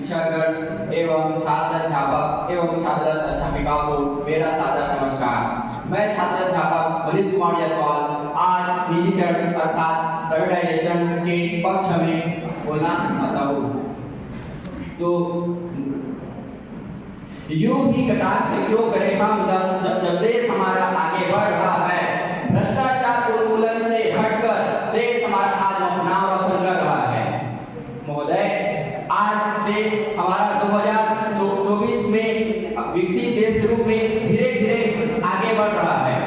शिक्षागण एवं छात्र अध्यापक एवं छात्र अध्यापिकाओं को मेरा सादर नमस्कार। मैं छात्र अध्यापक मनीष कुमार जायसवाल आज निजीकरण अर्थात प्राइवेटाइजेशन के पक्ष में बोलना चाहता हूँ। तो यूं ही कटाक्ष क्यों करें हम जब देश हमारा आगे बढ़ रहा है। भ्रष्टाचार उन्मूलन से हटकर देश हमारा आज नाम रोशन कर रहा है। महोदय, आज देश हमारा 2024 में विकसित देश के रूप में धीरे धीरे आगे बढ़ रहा है।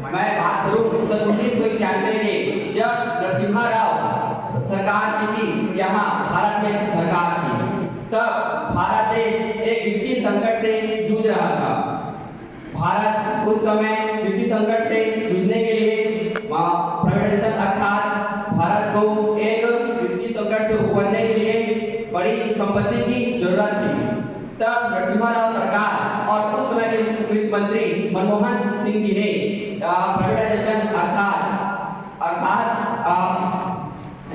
मैं बात करूं सन 1991 के जब नरसिम्हा राव सरकार थी, यहाँ भारत में सरकार थी, तब भारत देश एक वित्तीय संकट से जूझ रहा था। भारत उस समय वित्तीय संकट से जूझने के लिए प्राइवेटाइजेशन अर्थात भारत को एक वित्तीय संकट से उबरने के लिए बड़ी संपत्ति की जरूरत थी। तब नरसिम्हा राव सरकार और उस समय के वित्त मंत्री मनमोहन सिंह जी ने प्राइवेटाइजेशन अर्थात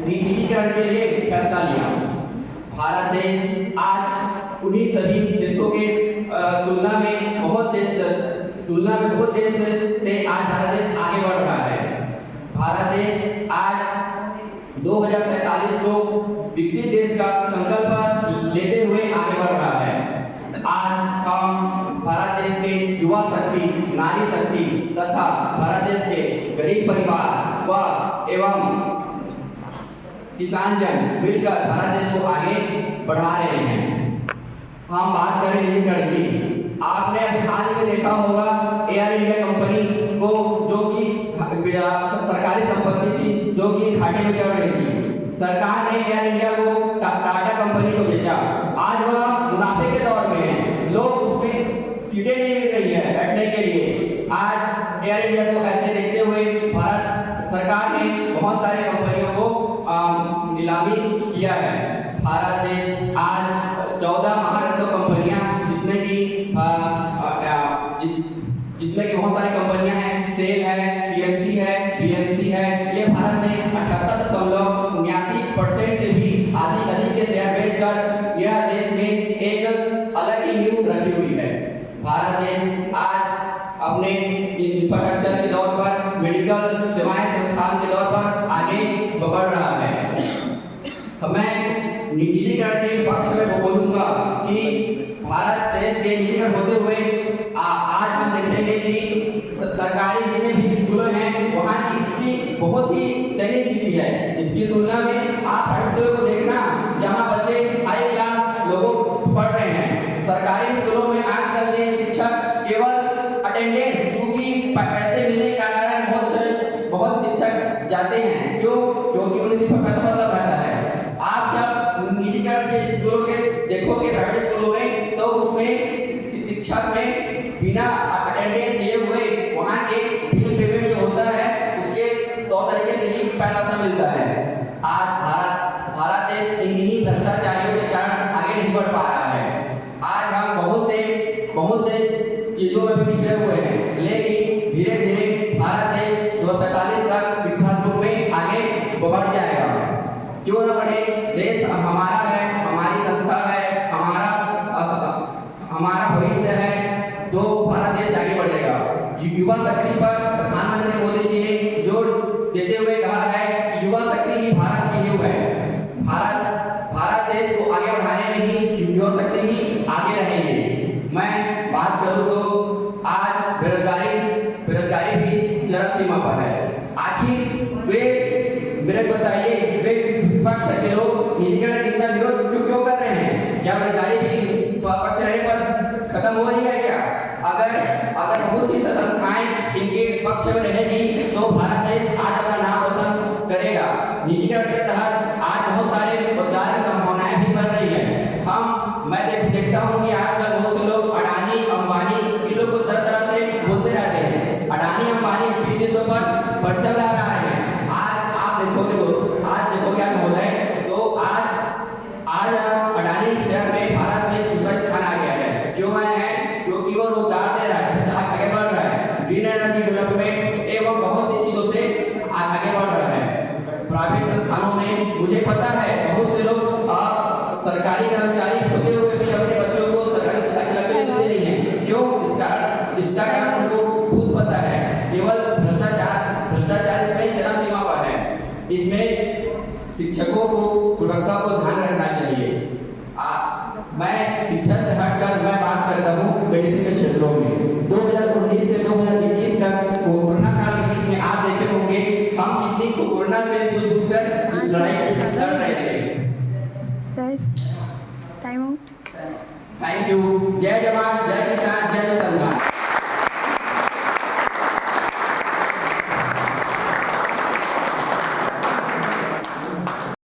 निजीकरण के लिए फैसला लिया। भारत देश आज उन्हीं सभी देशों के तुलना में बहुत देश से आज भारत देश आगे बढ़ रहा है। भारत देश आज 2047 को विकसित देश का संकल्प लेते हुए आगे बढ़ रहा है। आज हम भारत देश के युवा शक्ति, नारी शक्ति तथा भारत देश के गरीब परिवार व एवं किसान जन मिलकर भारत देश को आगे बढ़ा रहे हैं। हम बात करें निजीकरण की। आपने हाल ही में देखा होगा एयर इंडिया कंपनी को, जो कि सरकारी संपत्ति थी, जो कि घाटे में चल रही थी। सरकार ने एयर इंडिया को टाटा कंपनी को बेचा। आज वह मुनाफे के दौर में है। लोग उसमें सीटें नहीं मिल रही है बैठने के लिए। आज एयर इंडिया को ऐसे देखते हुए भारत सरकार ने बहुत सारी कंपनियों को नीलामी किया है। भारत देश आज 14 महारत्न कंपनियां जिसमें कि बहुत सारी कंपनियां हैं, सेल है, पीएमसी है, बीएमसी है। ये भारत ने 78.79% से भी अधिक के शेयर बेचकर यह देश में एक अलग ही नींव रखी हुई है। भारत देश आज अपने इंफ्रास्ट्रक्चर के दौर पर, मेडिकल सेवाएं संस्थान के दौर पर आगे बढ़ रहा है। मैं निजीकरण के पक्ष में बोलूंगा कि भारत देश के निजीकरण होते हुए आज हम देखेंगे कि सरकारी जितने भी स्कूल हैं वहाँ की स्थिति बहुत ही दयनीय स्थिति है। इसकी तुलना में आप प्राइवेट स्कूलों को देखना, जहाँ बच्चे हाई क्लास लोग पढ़ रहे हैं। सरकारी स्कूलों में आजकल के शिक्षक केवल अटेंडेंस, क्योंकि पैसे मिलने के कारण बहुत शिक्षक जाते हैं, क्योंकि उन्हें सिर्फ पैसा मतलब रहता है। आप जब निजीकरण के स्कूलों के देखोगे प्राइवेट स्कूलों में, तो उसमें शिक्षक में बिना अटेंडेंस लिए हुए वहाँ के बिल पेमेंट जो होता है उसके तौर तरीके से ही पैसा मिलता है। आज भारत देश इन्हीं भ्रष्टाचारियों के कारण आगे नहीं बढ़ पा रहा है। आज हम बहुत से चीजों में भी पिछड़े हुए हैं, लेकिन धीरे धीरे भारत देश 2047 तक विकास रूप में आगे बढ़ जाएगा। क्यों न बढ़े, देश हमारा है, हमारी संस्था है, हमारा भविष्य है, तो भारत देश आगे बढ़ेगा। युवा शक्ति पर प्रधानमंत्री मोदी जी ने जोर देते हुए कहा है कि युवा शक्ति ही भारत की नींव है। भारत देश को आगे बढ़ाने में ही युवा शक्ति ही आगे रहेंगे। मैं बात करूं तो आज बेरोजगारी भी चरम सीमा पर है। आखिर मेरे बताइए, वे विपक्ष के लोग निजीकरण का इतना विरोध क्यों कर रहे हैं? क्या बेरोजगारी भी पक्ष रहने पर खत्म हो रही है क्या? अगर बहुत सी संस्थाएं इनके पक्ष में रहेगी तो भारत देश आज अपना नाम रोशन कर्मचारी होते हुए भी अपने बच्चों को सरकारी शिक्षा के लिए देते नहीं हैं। क्यों? इसका कारण उनको खुद पता है। केवल भ्रष्टाचार इसमें चरम सीमा पर है। इसमें शिक्षकों को गुणवत्ता को ध्यान रखना चाहिए। मैं शिक्षा से हटकर मैं बात करता हूँ मेडिसिन के क्षेत्रों में। 2019 से 2021 तक कोरोना काल के बीच में आप देखे होंगे हम कितनी कोरोना से सूझबूझ से लड़ाई लड़ रहे थे। Sir time out. Thank you. जय जवान, जय किसान, जय